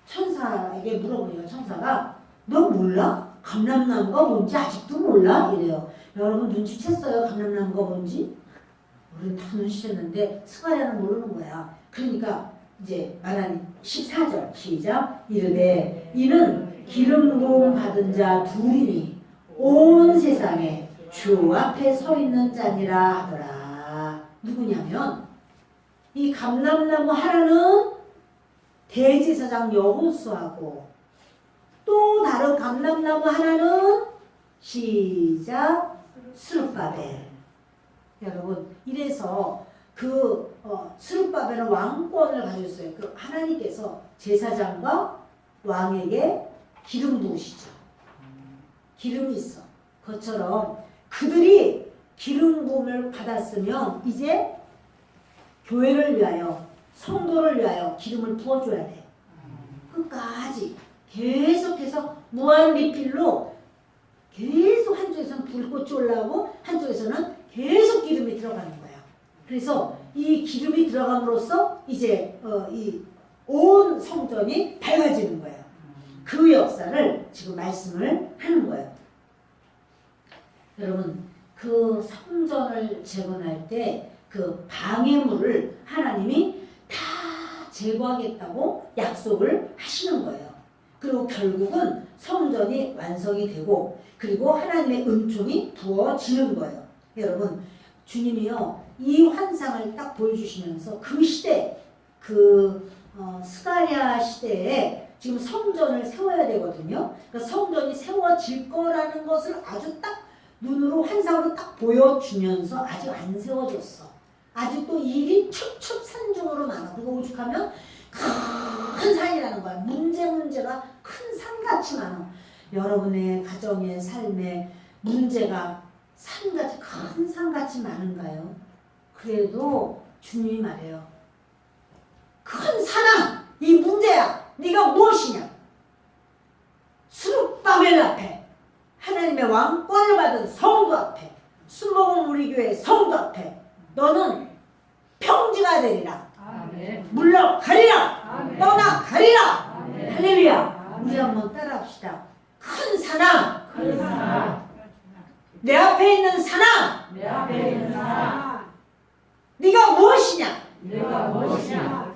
천사에게 물어보니까 천사가 너 몰라? 감람나무가 뭔지 아직도 몰라? 이래요. 여러분 눈치챘어요? 감람나무가 뭔지? 우리는 다 눈치챘는데 스가랴는 모르는 거야. 그러니까 이제 말하니 14절 시작. 이르되 이는 기름 부음 받은 자 둘이니 온 세상에 주 앞에 서 있는 자니라 하더라. 누구냐면 이 감람나무 하나는 대제사장 여호수아고 또 다른 감람나무 하나는 시작 스룹바벨. 여러분 이래서 그 스룹바벨은 왕권을 가지고 있어요. 그 하나님께서 제사장과 왕에게 기름 부으시죠. 기름이 있어. 그것처럼 그들이 기름 부음을 받았으면 이제 교회를 위하여 성도를 위하여 기름을 부어줘야 돼. 끝까지 계속해서 무한 리필로 계속 한쪽에서는 불꽃이 올라오고 한쪽에서는 계속 기름이 들어가는 거야. 그래서 이 기름이 들어감으로써 이제 이 온 성전이 밝아지는 거예요. 그 역사를 지금 말씀을 하는 거예요. 여러분 그 성전을 재건할 때 그 방해물을 하나님이 다 제거하겠다고 약속을 하시는 거예요. 그리고 결국은 성전이 완성이 되고 그리고 하나님의 은총이 부어지는 거예요. 여러분 주님이요 이 환상을 딱 보여주시면서 그 시대 스가랴 시대에 지금 성전을 세워야 되거든요. 그러니까 성전이 세워질 거라는 것을 아주 딱 눈으로 환상으로 딱 보여주면서 아직 안 세워졌어. 아직도 일이 첩첩산중으로 많아. 그리고 오죽하면 큰 산이라는 거야. 문제가 큰 산같이 많아. 여러분의 가정의 삶에 문제가 산같이 큰 산같이 많은가요? 그래도 주님이 말해요. 큰 산아, 이 문제야. 네가 무엇이냐? 스룹바벨 앞에 하나님의 왕권을 받은 성도 앞에 순복음 우리 교회 성도 앞에 너는 평지가 되리라.
아멘.
물러가리라.
아멘.
떠나가리라.
아멘.
할렐루야.
아멘.
우리 한번 따라합시다. 큰 산아,
큰 산아,
내 앞에 있는 산아,
내 앞에 있는 산아,
네가 무엇이냐?
내가 무엇이냐?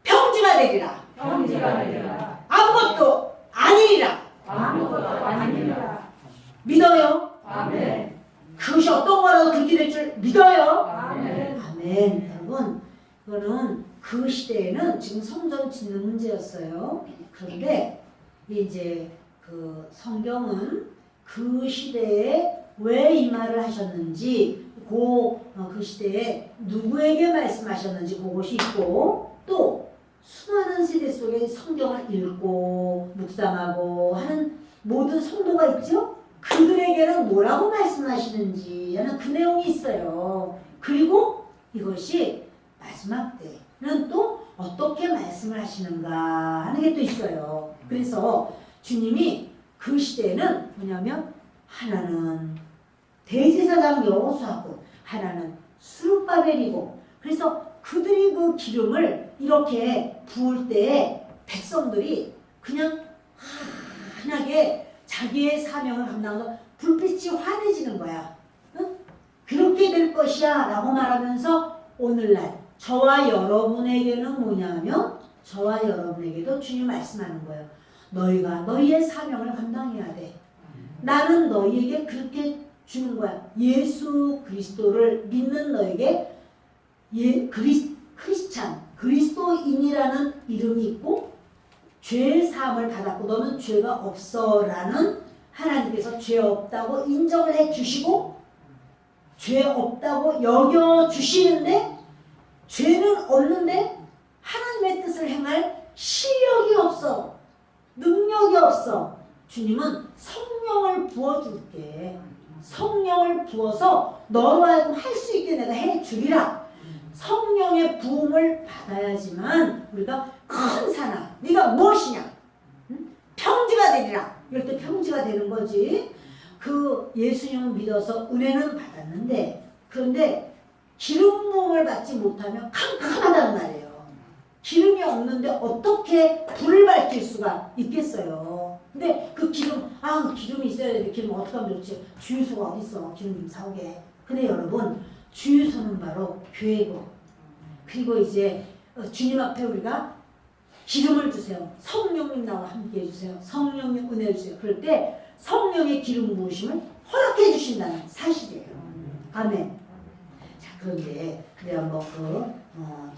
평지가 되리라.
평지가 되리라.
아무것도 아니리라.
아무것도 아니라.
믿어요?
아멘.
그것이 어떤 거라도 그렇게 될 줄 믿어요?
아멘.
아멘. 여러분, 이거는 그 시대에는 지금 성전 짓는 문제였어요. 그런데 이제 그 성경은 그 시대에 왜 이 말을 하셨는지, 그 시대에 누구에게 말씀하셨는지 그것이 있고, 또 수많은 세대 속에 성경을 읽고 묵상하고 하는 모든 성도가 있죠? 그들에게는 뭐라고 말씀하시는지 하는 그 내용이 있어요. 그리고 이것이 마지막 때는 또 어떻게 말씀을 하시는가 하는 게 또 있어요. 그래서 주님이 그 시대에는 뭐냐면 하나는 대제사장 여호수아고 하나는 스룹바벨이고, 그래서 그들이 그 기름을 이렇게 부을 때 백성들이 그냥 환하게 자기의 사명을 감당해서 불빛이 환해지는 거야. 응? 그렇게 될 것이야 라고 말하면서 오늘날 저와 여러분에게는 뭐냐면 저와 여러분에게도 주님 말씀하는 거예요. 너희가 너희의 사명을 감당해야 돼. 나는 너희에게 그렇게 주는 거야. 예수 그리스도를 믿는 너에게 크리스찬, 그리스도인이라는 이름이 있고 죄 사함을 받았고 너는 죄가 없어라는 하나님께서 죄 없다고 인정을 해주시고 죄 없다고 여겨주시는데 죄는 없는데 하나님의 뜻을 행할 실력이 없어. 능력이 없어. 주님은 성령을 부어줄게. 성령을 부어서 너로 하여금 할 수 있게 내가 해주리라. 성령의 부음을 받아야지만 우리가 큰 산아, 네가 무엇이냐? 응? 평지가 되리라. 이럴 때 평지가 되는 거지. 그 예수님을 믿어서 은혜는 받았는데 그런데 기름 부음을 받지 못하면 캄캄하다는 말이에요. 기름이 없는데 어떻게 불을 밝힐 수가 있겠어요. 근데 그 기름, 기름이 있어야 되는데 기름 어떻게 하면 좋지? 주유소가 어디 있어? 기름 좀 사오게. 근데 여러분, 주유소는 바로 교회고, 그리고 이제 주님 앞에 우리가 기름을 주세요. 성령님 나와 함께 해주세요. 성령님 은혜를 주세요. 그럴 때 성령의 기름 부으심을 허락해 주신다는 사실이에요. 아멘. 자, 그런데 그래 한번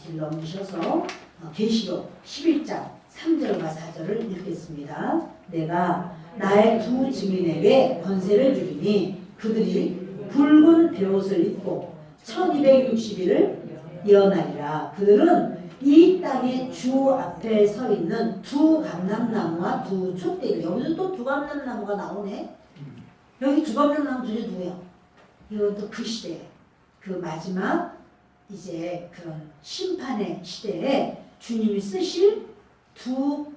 뒤를 넘기셔서 계시록 11장 3절과 4절을 읽겠습니다. 내가 나의 두 증인에게 권세를 주리니 그들이 붉은 베옷을 입고 1260일을 예언하리라. 그들은 이 땅의 주 앞에 서 있는 두 감람나무와 두 촛대기. 여기서 또 두 감람나무가 나오네. 여기 두 감람나무 도대체 누구야? 이것도 그 시대, 그 마지막 이제 그런 심판의 시대에 주님이 쓰실 두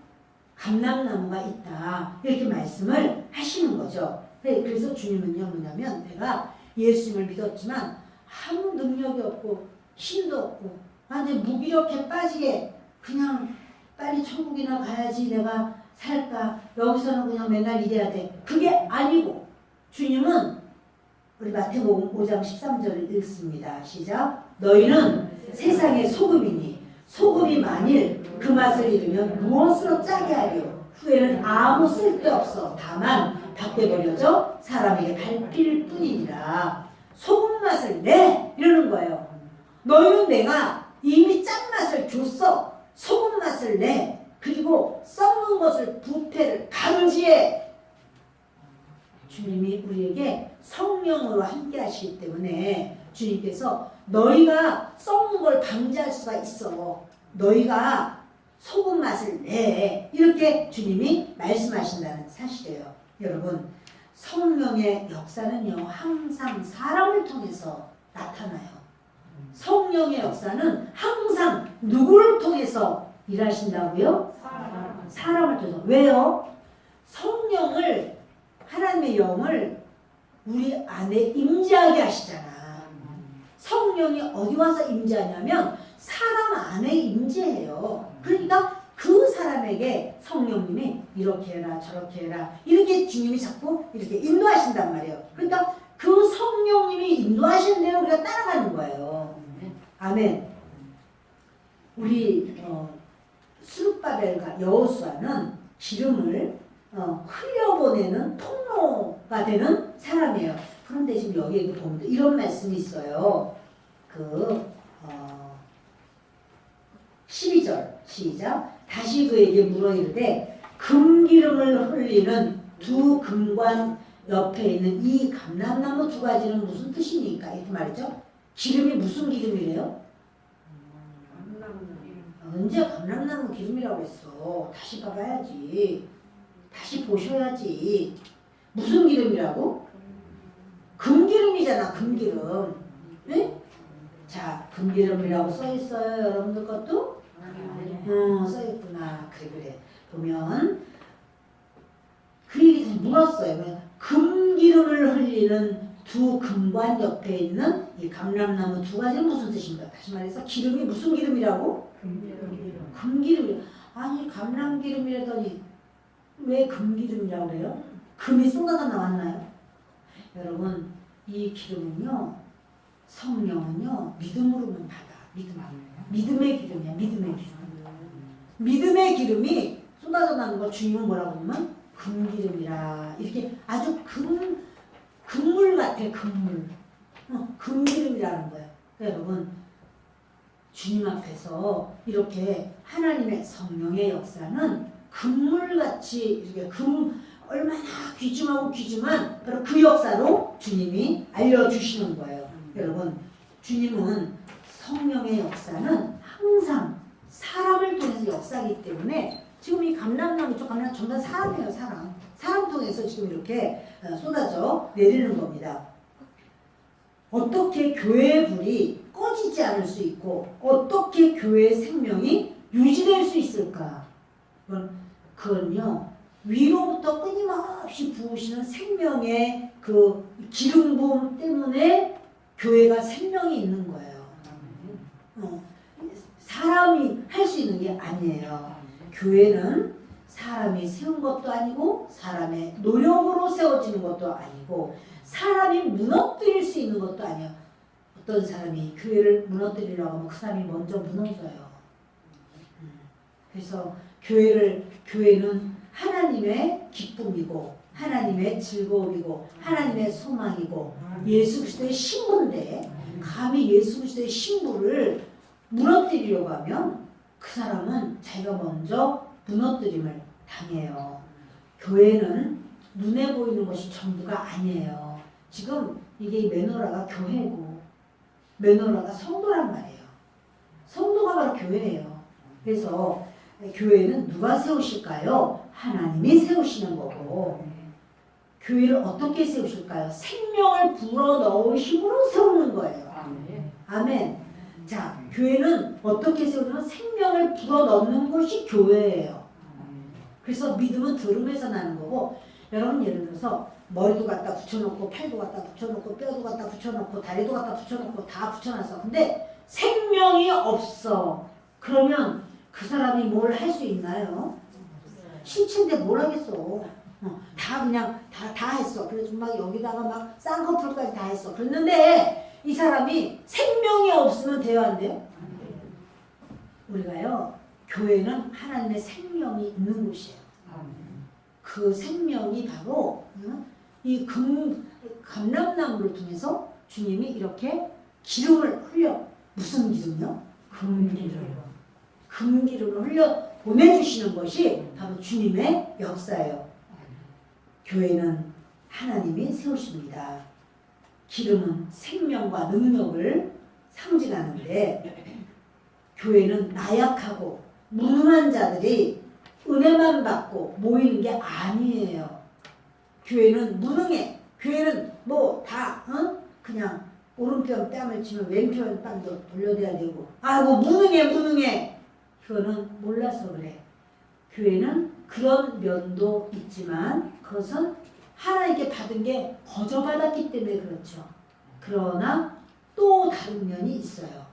감람나무가 있다. 이렇게 말씀을 하시는 거죠. 그래서 주님은요, 뭐냐면 내가 예수님을 믿었지만 아무 능력이 없고 힘도 없고 완전 무기력해 빠지게 그냥 빨리 천국이나 가야지 내가 살까, 여기서는 그냥 맨날 이래야 돼. 그게 아니고 주님은 우리 마태복음 5장 13절을 읽습니다. 시작. 너희는 세상의 소금이니 소금이 만일 그 맛을 잃으면 무엇으로 짜게 하려. 후에는 아무 쓸데없어 다만 밖에 버려져 사람에게 밟힐 뿐이니라. 소금 맛을 내 이러는 거예요. 너희는 내가 이미 짠맛을 줬어. 소금 맛을 내. 그리고 썩는 것을 부패를 감지해. 주님이 우리에게 성령으로 함께 하시기 때문에 주님께서 너희가 썩는 걸 방지할 수가 있어. 너희가 소금 맛을 내. 이렇게 주님이 말씀하신다는 사실이에요. 여러분, 성령의 역사는요, 항상 사람을 통해서 나타나요. 성령의 역사는 항상 누구를 통해서 일하신다고요? 사람을 통해서. 왜요? 성령을, 하나님의 영을 우리 안에 임재하게 하시잖아. 성령이 어디 와서 임재하냐면 사람 안에 임재해요. 그러니까 그 사람에게 성령님이 이렇게 해라 저렇게 해라 이렇게 주님이 자꾸 이렇게 인도하신단 말이에요. 그러니까 그 성령님이 인도하시는 대로 우리가 따라가는 거예요. 아멘. 우리 스룹바벨과 여호수아는 기름을 흘려보내는 통로가 되는 사람이에요. 그런데 지금 여기에 보면 이런 말씀이 있어요. 12절 시작. 다시 그에게 물어 이르되 금기름을 흘리는 두 금관 옆에 있는 이 감람나무 두 가지는 무슨 뜻입니까? 이렇게 말했죠. 기름이 무슨 기름이래요? 언제 감람나무 기름이라고 했어? 다시 봐봐야지. 다시 보셔야지. 무슨 기름이라고? 금기름이잖아. 금기름. 네? 자, 금기름이라고 써있어요. 여러분들 것도? 써있구나. 그래. 보면 그 얘기 다시 물었어요. 금기름을 흘리는 두 금관 옆에 있는 이 감람나무 두 가지는 무슨 뜻인가? 다시 말해서 기름이 무슨 기름이라고? 금기름이라고. 아니 감람기름이라더니 왜 금기름이라고 그래요? 금이 쏟아져 나왔나요? 여러분, 이 기름은요, 성령은요, 믿음으로만 받아. 믿음의 기름이야. 믿음의 기름. 믿음의 기름이 쏟아져 나는 걸 주님은 뭐라고 하면 금기름이라. 이렇게 아주 금물 같아. 금물. 금기름이라는 거야. 그러니까 여러분, 주님 앞에서 이렇게 하나님의 성령의 역사는 금물같이 이렇게 얼마나 귀중한 바로 그 역사로 주님이 알려주시는 거예요. 여러분, 주님은 성령의 역사는 항상 사람을 통해서 역사이기 때문에 지금 이 감람나무 쪽 감람 전부 다 사람이에요. 사람 통해서 지금 이렇게 쏟아져 내리는 겁니다. 어떻게 교회의 불이 꺼지지 않을 수 있고 어떻게 교회의 생명이 유지될 수 있을까? 그건요, 위로부터 끊임없이 부으시는 생명의 그 기름 부음 때문에 교회가 생명이 있는 거예요. 사람이 할 수 있는 게 아니에요. 교회는 사람이 세운 것도 아니고 사람의 노력으로 세워지는 것도 아니고 사람이 무너뜨릴 수 있는 것도 아니에요. 어떤 사람이 교회를 무너뜨리려고 하면 그 사람이 먼저 무너져요. 그래서 교회는 하나님의 기쁨이고 하나님의 즐거움이고 하나님의 소망이고 예수 그리스도의 신부인데 감히 예수 그리스도의 신부를 무너뜨리려고 하면 그 사람은 자기가 먼저 무너뜨림을 당해요. 교회는 눈에 보이는 것이 전부가 아니에요. 지금 이게 메노라가 교회고 메노라가 성도란 말이에요. 성도가 바로 교회예요. 그래서 교회는 누가 세우실까요? 하나님이 세우시는 거고 교회를 어떻게 세우실까요? 생명을 불어넣을 힘으로 세우는 거예요. 아멘. 자, 교회는 어떻게 세우냐면 생명을 불어넣는 것이 교회예요. 그래서 믿음은 들음에서 나는 거고 여러분 예를 들어서 머리도 갖다 붙여놓고 팔도 갖다 붙여놓고 뼈도 갖다 붙여놓고 다리도 갖다 붙여놓고 다 붙여놨어. 근데 생명이 없어. 그러면 그 사람이 뭘 할 수 있나요? 신체인데 뭘 하겠어. 다 그냥 다 했어. 그래서 막 여기다가 막 쌍꺼풀까지 다 했어. 그랬는데 이 사람이 생명이 없으면 돼요, 안 돼요? 우리가요, 교회는 하나님의 생명이 있는 곳이에요. 그 생명이 바로 이 감람나무를 통해서 주님이 이렇게 기름을 흘려. 무슨 기름이요? 금기름을 흘려 보내주시는 것이 바로 주님의 역사예요. 교회는 하나님이 세우십니다. 기름은 생명과 능력을 상징하는데 교회는 나약하고 무능한 자들이 은혜만 받고 모이는 게 아니에요. 교회는 무능해. 교회는 뭐 다 그냥 오른편 뺨을 치면 왼편 뺨도 돌려대야 되고 아이고 무능해. 그거는 몰라서 그래. 교회는 그런 면도 있지만 그것은 하나님께 받은 게 거저받았기 때문에 그렇죠. 그러나 또 다른 면이 있어요.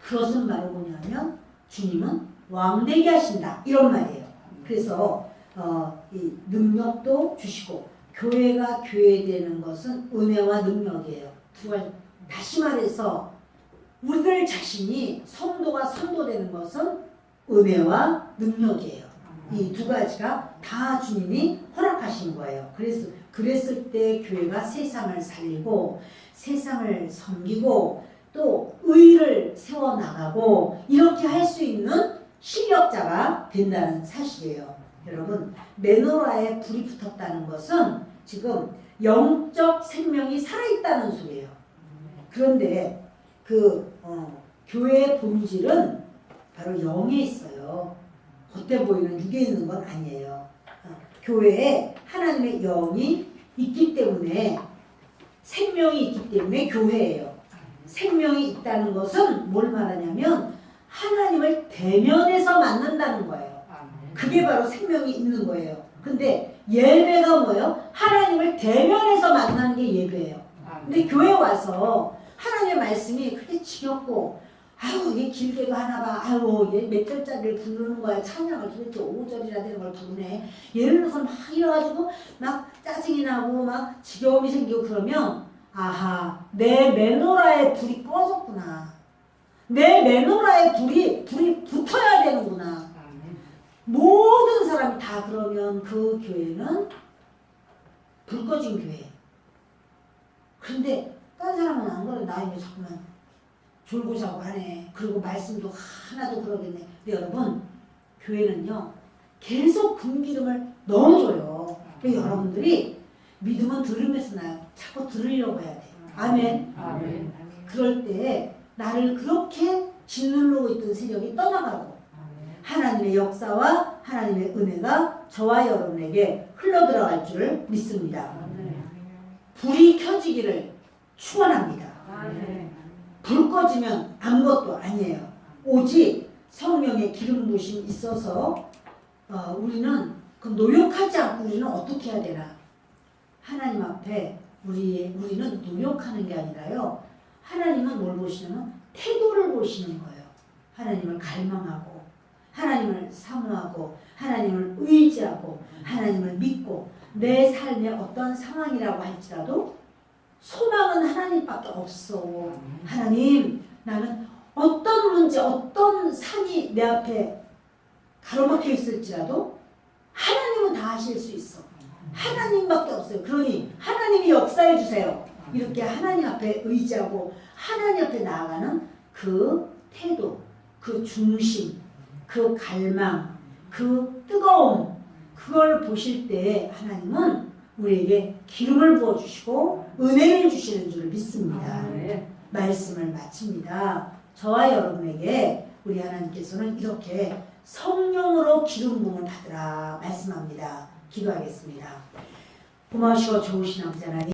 그것은 바로 뭐냐면 주님은 왕되게 하신다 이런 말이에요. 그래서 이 능력도 주시고 교회가 교회되는 것은 은혜와 능력이에요. 두 가지. 다시 말해서 우리들 자신이 성도가 선도되는 것은 은혜와 능력이에요. 이 두 가지가 다 주님이 허락하신 거예요. 그랬을 때 교회가 세상을 살리고 세상을 섬기고 또 의를 세워나가고 이렇게 할 수 있는 실력자가 된다는 사실이에요. 여러분, 메노라에 불이 붙었다는 것은 지금 영적 생명이 살아있다는 소리예요. 그런데 교회의 본질은 바로 영에 있어요. 겉에 보이는 육에 있는 건 아니에요. 교회에 하나님의 영이 있기 때문에 생명이 있기 때문에 교회예요. 생명이 있다는 것은 뭘 말하냐면 하나님을 대면해서 만난다는 거예요. 그게 바로 생명이 있는 거예요. 근데 예배가 뭐예요? 하나님을 대면해서 만나는 게 예배예요. 근데 교회 와서 하나님의 말씀이 그렇게 지겹고 아유 이게 길게도 하나 봐. 아유 얘 몇 절짜리를 부르는 거야. 찬양을 도대체 5절이나 되는 걸 부르네. 예를 들어서 막 이래가지고 막 짜증이 나고 막 지겨움이 생기고 그러면 아하 내 메노라의 불이 꺼졌구나. 내 메노라의 불이 붙어야 되는구나. 모든 사람이 다 그러면 그 교회는 불 꺼진 교회. 그런데 딴 사람은 안 그래. 나 이제 자꾸만 졸고 자고 하네. 그리고 말씀도 하나도 그러겠네. 근데 여러분 교회는요 계속 금기름을 넣어줘요. 그러니까 여러분들이 믿음은 들으면서 나요. 자꾸 들으려고 해야 돼. 아멘. 그럴 때 나를 그렇게 짓누르고 있던 세력이 떠나가고 하나님의 역사와 하나님의 은혜가 저와 여러분에게 흘러들어갈 줄 믿습니다. 불이 켜지기를 축원합니다. 불 꺼지면 아무것도 아니에요. 오직 성령의 기름 부으심이 있어서 우리는 그 노력하지 않고 우리는 어떻게 해야 되나? 하나님 앞에 우리는 노력하는 게 아니라요. 하나님은 뭘 보시냐면 태도를 보시는 거예요. 하나님을 갈망하고 하나님을 사모하고 하나님을 의지하고 하나님을 믿고 내 삶의 어떤 상황이라고 할지라도 소망은 하나님밖에 없어. 하나님, 나는 어떤 문제, 어떤 산이 내 앞에 가로막혀 있을지라도 하나님은 다 하실 수 있어. 하나님밖에 없어요. 그러니 하나님이 역사해 주세요. 이렇게 하나님 앞에 의지하고 하나님 앞에 나아가는 그 태도, 그 중심, 그 갈망, 그 뜨거움, 그걸 보실 때 하나님은 우리에게 기름을 부어주시고 은혜를 주시는 줄 믿습니다. 말씀을 마칩니다. 저와 여러분에게 우리 하나님께서는 이렇게 성령으로 기름 부음을 받으라 말씀합니다. 기도하겠습니다. 고마우시고 좋으신 아버지 하나님,